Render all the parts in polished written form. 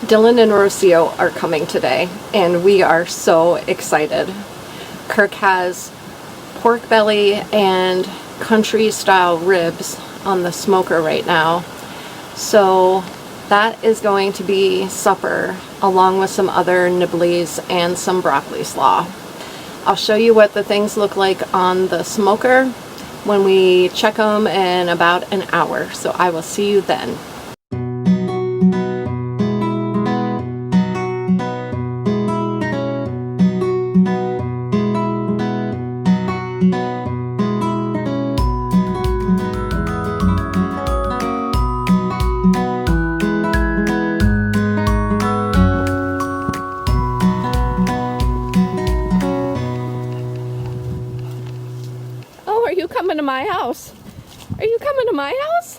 Dylan and Rocio are coming today, and we are so excited. Kirk has pork belly and country style ribs on the smoker right now, so that is going to be supper along with some other nibblies and some broccoli slaw. I'll show you what the things look like on the smoker when we check them in about an hour, so I will see you then. Oh, are you coming to my house? Are you coming to my house?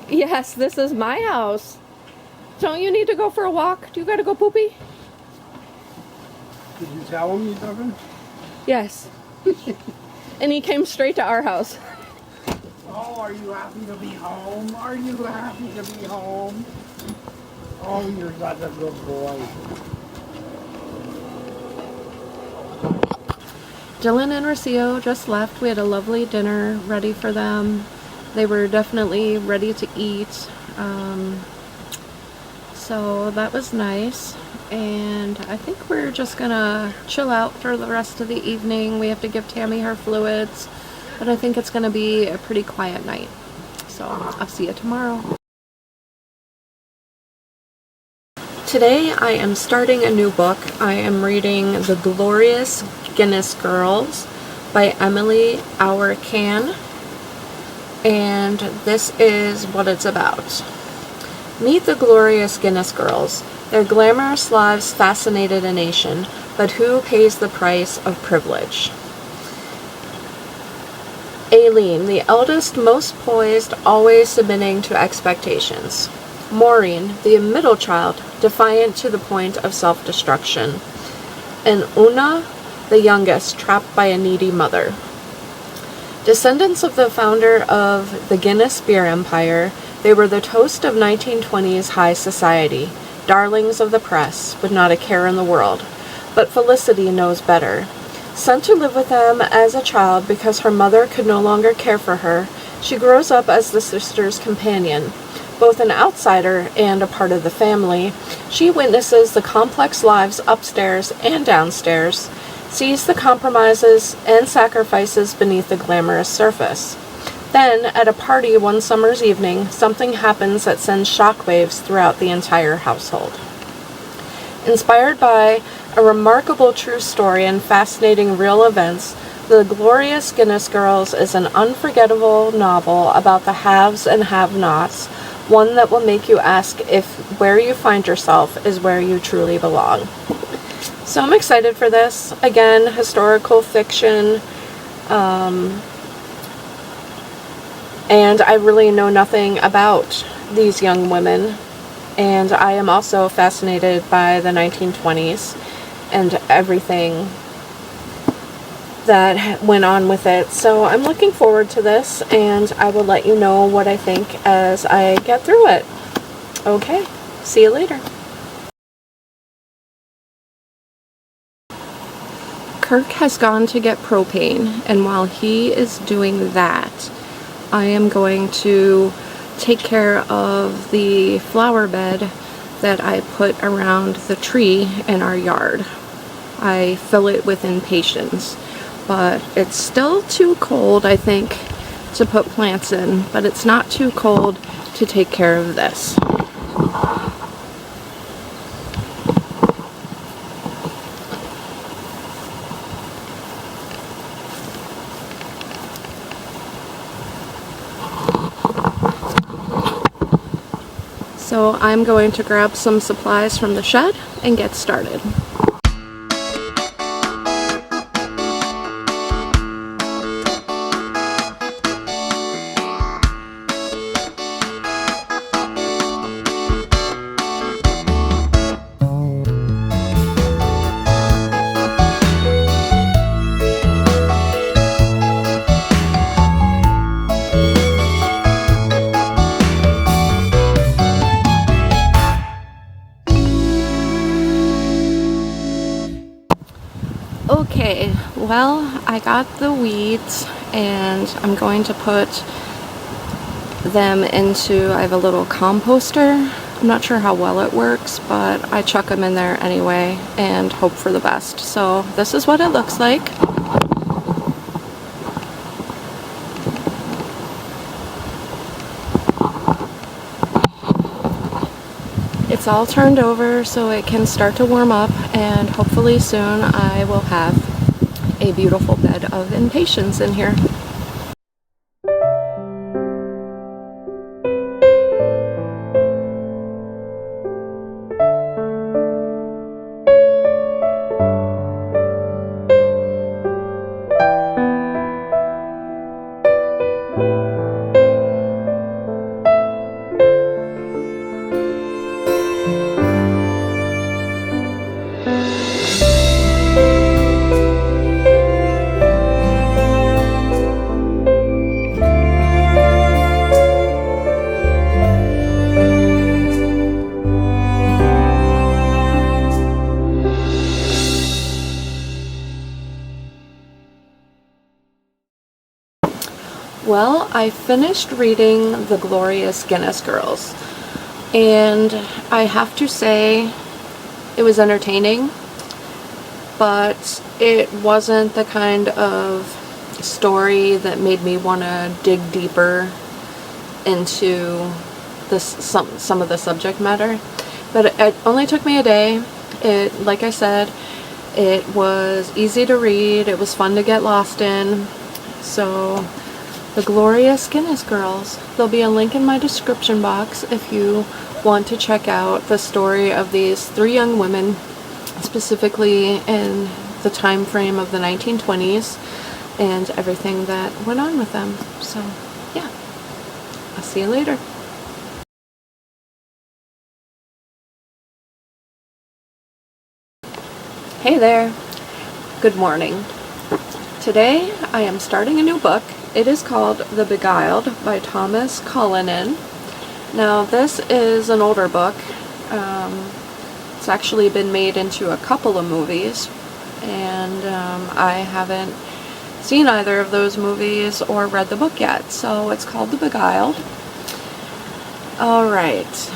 Yes, this is my house. Don't you need to go for a walk? Do you gotta go poopy? Did you tell him you took him? Yes. And he came straight to our house. Oh, are you happy to be home? Are you happy to be home? Oh, you're such a good boy. Dylan and Rocio just left. We had a lovely dinner ready for them. They were definitely ready to eat. So that was nice. And I think we're just gonna chill out for the rest of the evening. We have to give Tammy her fluids, but I think it's gonna be a pretty quiet night. So I'll see you tomorrow. Today I am starting a new book. I am reading The Glorious Guinness Girls by Emily Auer-Can, and this is what it's about. Meet the glorious Guinness girls. Their glamorous lives fascinated a nation, but who pays the price of privilege? Aileen, the eldest, most poised, always submitting to expectations. Maureen, the middle child, defiant to the point of self-destruction. And Una, the youngest, trapped by a needy mother. Descendants of the founder of the Guinness Beer Empire, they were the toast of 1920s high society, darlings of the press, with not a care in the world. But Felicity knows better. Sent to live with them as a child because her mother could no longer care for her, she grows up as the sister's companion. Both an outsider and a part of the family, she witnesses the complex lives upstairs and downstairs, sees the compromises and sacrifices beneath the glamorous surface. Then, at a party one summer's evening, something happens that sends shockwaves throughout the entire household. Inspired by a remarkable true story and fascinating real events, The Glorious Guinness Girls is an unforgettable novel about the haves and have-nots, one that will make you ask if where you find yourself is where you truly belong. So I'm excited for this. Again, historical fiction, and I really know nothing about these young women, and I am also fascinated by the 1920s and everything that went on with it. So I'm looking forward to this, and I will let you know what I think as I get through it. Okay, see you later. Kirk has gone to get propane, and while he is doing that, I am going to take care of the flower bed that I put around the tree in our yard. I fill it with impatiens, but it's still too cold, I think, to put plants in, but it's not too cold to take care of this. So I'm going to grab some supplies from the shed and get started. Okay, well, I got the weeds and I'm going to put them into, I have a little composter. I'm not sure how well it works, but I chuck them in there anyway and hope for the best. So this is what it looks like. It's all turned over so it can start to warm up, and hopefully soon I will have a beautiful bed of impatiens in here. Well, I finished reading The Glorious Guinness Girls, and I have to say it was entertaining, but it wasn't the kind of story that made me want to dig deeper into this some of the subject matter. But it only took me a day. Like I said, it was easy to read, it was fun to get lost in. So The Glorious Guinness Girls. There'll be a link in my description box if you want to check out the story of these three young women, specifically in the time frame of the 1920s and everything that went on with them. So yeah, I'll see you later. Hey there, good morning. Today I am starting a new book. It is called The Beguiled by Thomas Cullinan. Now this is an older book. It's actually been made into a couple of movies, and I haven't seen either of those movies or read the book yet, so it's called The Beguiled. Alright,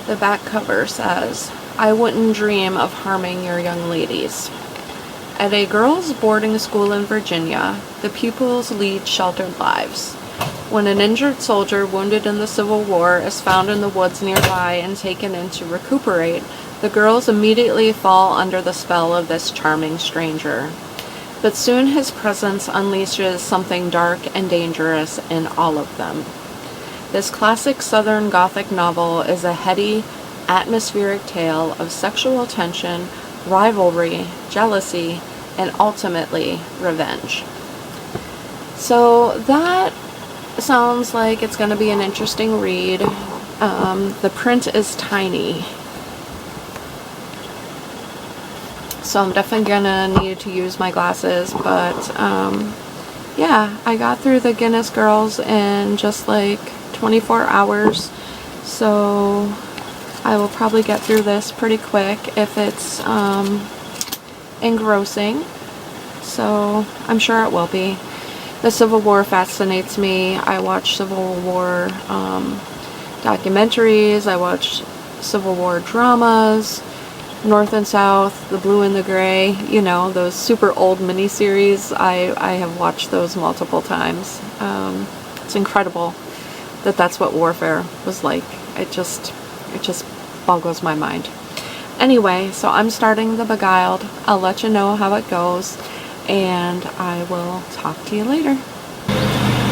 the back cover says, "I wouldn't dream of harming your young ladies." At a girls' boarding school in Virginia, the pupils lead sheltered lives. When an injured soldier wounded in the Civil War is found in the woods nearby and taken in to recuperate, the girls immediately fall under the spell of this charming stranger. But soon his presence unleashes something dark and dangerous in all of them. This classic Southern Gothic novel is a heady, atmospheric tale of sexual tension, rivalry, jealousy, and ultimately revenge. So that sounds like it's going to be an interesting read. The print is tiny, so I'm definitely gonna need to use my glasses, but yeah, I got through the Guinness Girls in just like 24 hours, so I will probably get through this pretty quick if it's engrossing, so I'm sure it will be. The Civil War fascinates me. I watch Civil War documentaries, I watch Civil War dramas, North and South, The Blue and the Gray, you know, those super old miniseries. I have watched those multiple times. It's incredible that that's what warfare was like. It just boggles my mind. Anyway, so I'm starting The Beguiled. I'll let you know how it goes, and I will talk to you later.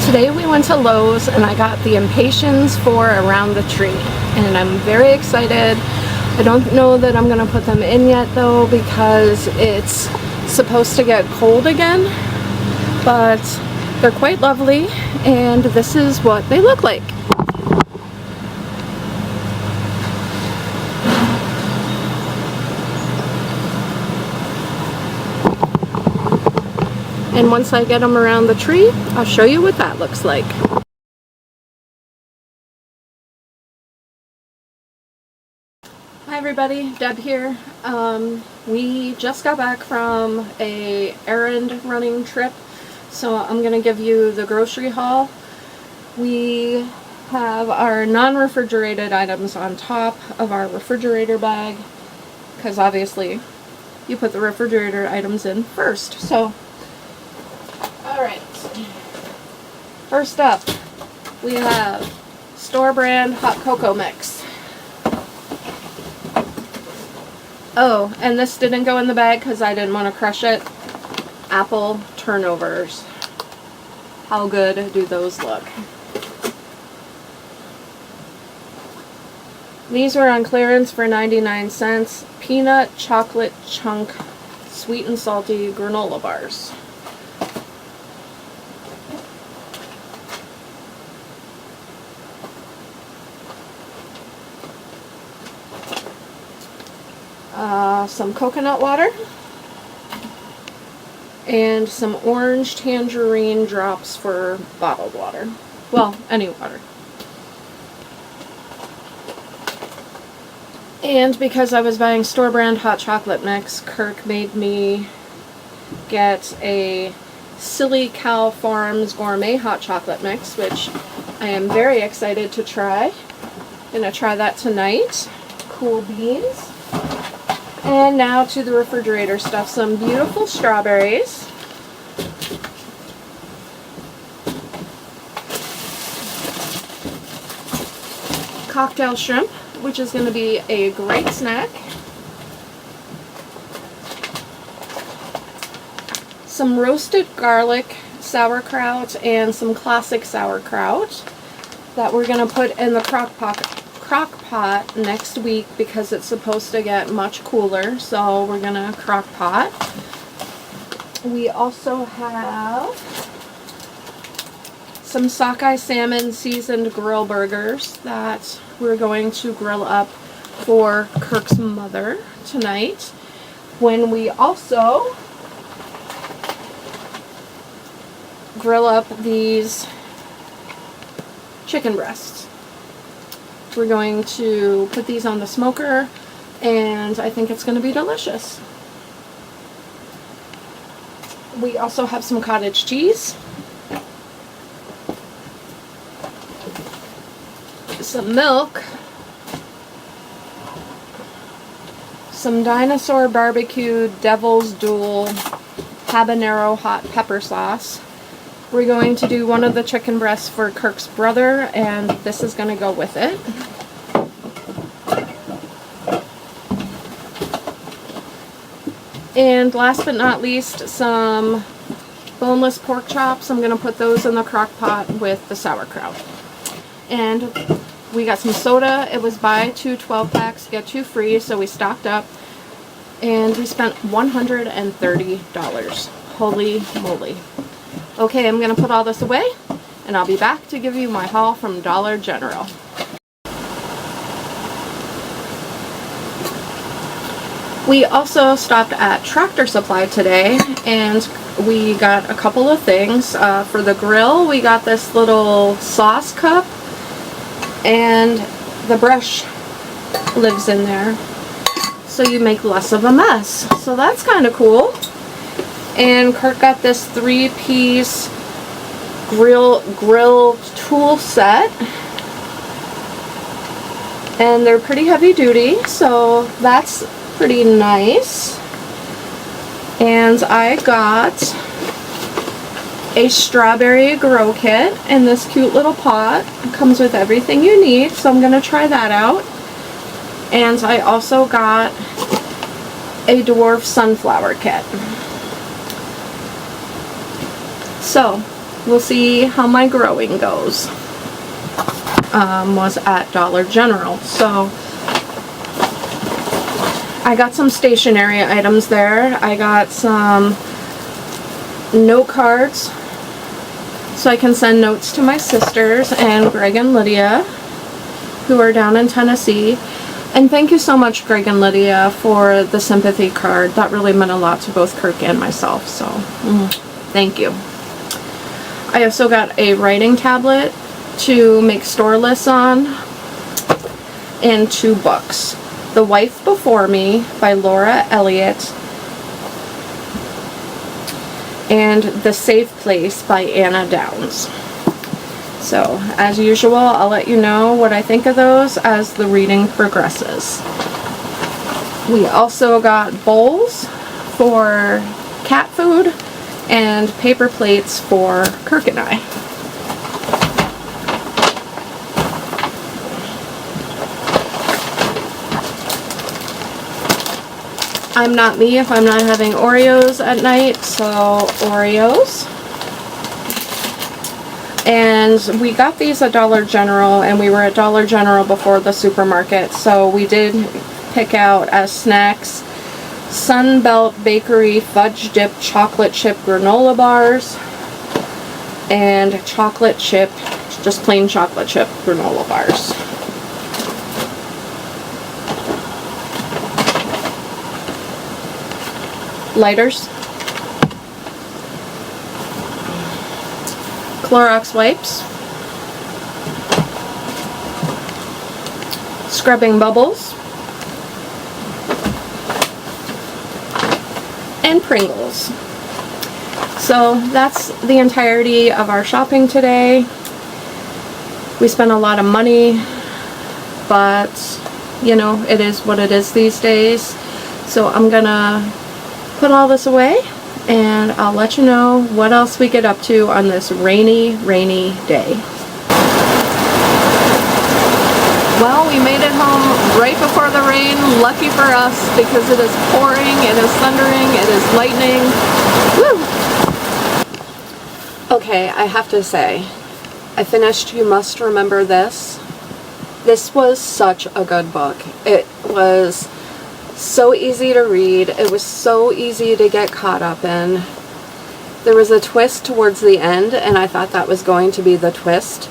Today we went to Lowe's and I got the impatiens for Around the Tree, and I'm very excited. I don't know that I'm gonna put them in yet though, because it's supposed to get cold again, but they're quite lovely, and this is what they look like. And once I get them around the tree, I'll show you what that looks like. Hi everybody, Deb here. We just got back from a errand running trip, so I'm going to give you the grocery haul. We have our non-refrigerated items on top of our refrigerator bag, because obviously you put the refrigerator items in first. So, alright. First up, we have store brand hot cocoa mix. Oh, and this didn't go in the bag because I didn't want to crush it. Apple turnovers. How good do those look? These were on clearance for 99 cents. Peanut chocolate chunk sweet and salty granola bars. Some coconut water and some orange tangerine drops for bottled water. Well, any water. And because I was buying store brand hot chocolate mix, Kirk made me get a Silly Cow Farms gourmet hot chocolate mix, which I am very excited to try. Gonna try that tonight. Cool beans. And now to the refrigerator stuff. Some beautiful strawberries. Cocktail shrimp, which is going to be a great snack. Some roasted garlic sauerkraut and some classic sauerkraut that we're going to put in the crock pot next week because it's supposed to get much cooler, so we're gonna crock pot. We also have some sockeye salmon seasoned grill burgers that we're going to grill up for Kirk's mother tonight, when we also grill up these chicken breasts. We're going to put these on the smoker, and I think it's going to be delicious. We also have some cottage cheese, some milk, some Dinosaur Barbecue Devil's Duel habanero hot pepper sauce. We're going to do one of the chicken breasts for Kirk's brother, and this is going to go with it. And last but not least, some boneless pork chops. I'm going to put those in the crock pot with the sauerkraut. And we got some soda. It was buy 2 12-packs, get 2 free, so we stocked up. And we spent $130. Holy moly. Okay, I'm going to put all this away, and I'll be back to give you my haul from Dollar General. We also stopped at Tractor Supply today, and we got a couple of things. For the grill, we got this little sauce cup, and the brush lives in there, so you make less of a mess. So that's kind of cool. And Kirk got this 3-piece grill tool set, and they're pretty heavy duty, so that's pretty nice. And I got a strawberry grow kit in this cute little pot. It comes with everything you need, so I'm gonna try that out. And I also got a dwarf sunflower kit. So, we'll see how my growing goes. Was at Dollar General. So, I got some stationery items there. I got some note cards so I can send notes to my sisters and Greg and Lydia, who are down in Tennessee. And thank you so much, Greg and Lydia, for the sympathy card. That really meant a lot to both Kirk and myself, so thank you. I also got a writing tablet to make store lists on, and 2 books. The Wife Before Me by Laura Elliott, and The Safe Place by Anna Downs. So, as usual, I'll let you know what I think of those as the reading progresses. We also got bowls for cat food and paper plates for Kirk and I. I'm not me if I'm not having Oreos at night, so Oreos. And we got these at Dollar General, and we were at Dollar General before the supermarket, so we did pick out as snacks Sunbelt Bakery Fudge Dip Chocolate Chip Granola Bars and chocolate chip, just plain chocolate chip granola bars. Lighters, Clorox wipes, scrubbing bubbles, and Pringles. So that's the entirety of our shopping today. We spent a lot of money, but you know, it is what it is these days. So I'm gonna put all this away, and I'll let you know what else we get up to on this rainy day. Well, we made it home right before the rain. Lucky for us, because it is pouring, it is thundering, it is lightning. Woo! Okay, I have to say, I finished You Must Remember This. This was such a good book. It was so easy to read. It was so easy to get caught up in. There was a twist towards the end, and I thought that was going to be the twist,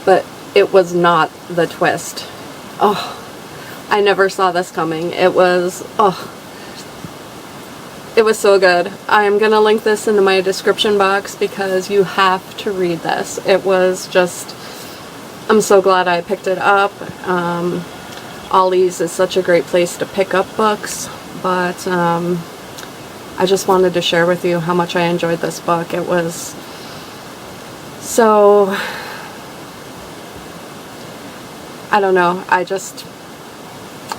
but it was not the twist. Oh, I never saw this coming. It was so good. I'm gonna link this into my description box because you have to read this. It was just, I'm so glad I picked it up. Ollie's is such a great place to pick up books, but I just wanted to share with you how much I enjoyed this book. It was so, I don't know, I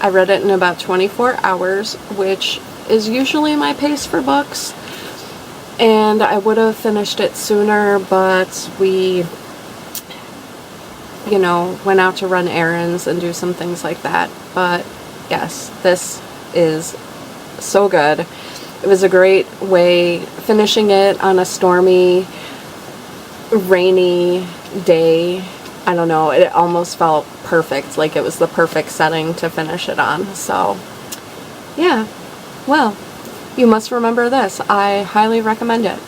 read it in about 24 hours, which is usually my pace for books, and I would have finished it sooner, but we, you know, went out to run errands and do some things like that. But yes, this is so good. It was a great way, finishing it on a stormy, rainy day. I don't know, it almost felt perfect, like it was the perfect setting to finish it on. So yeah, well, You Must Remember This. I highly recommend it.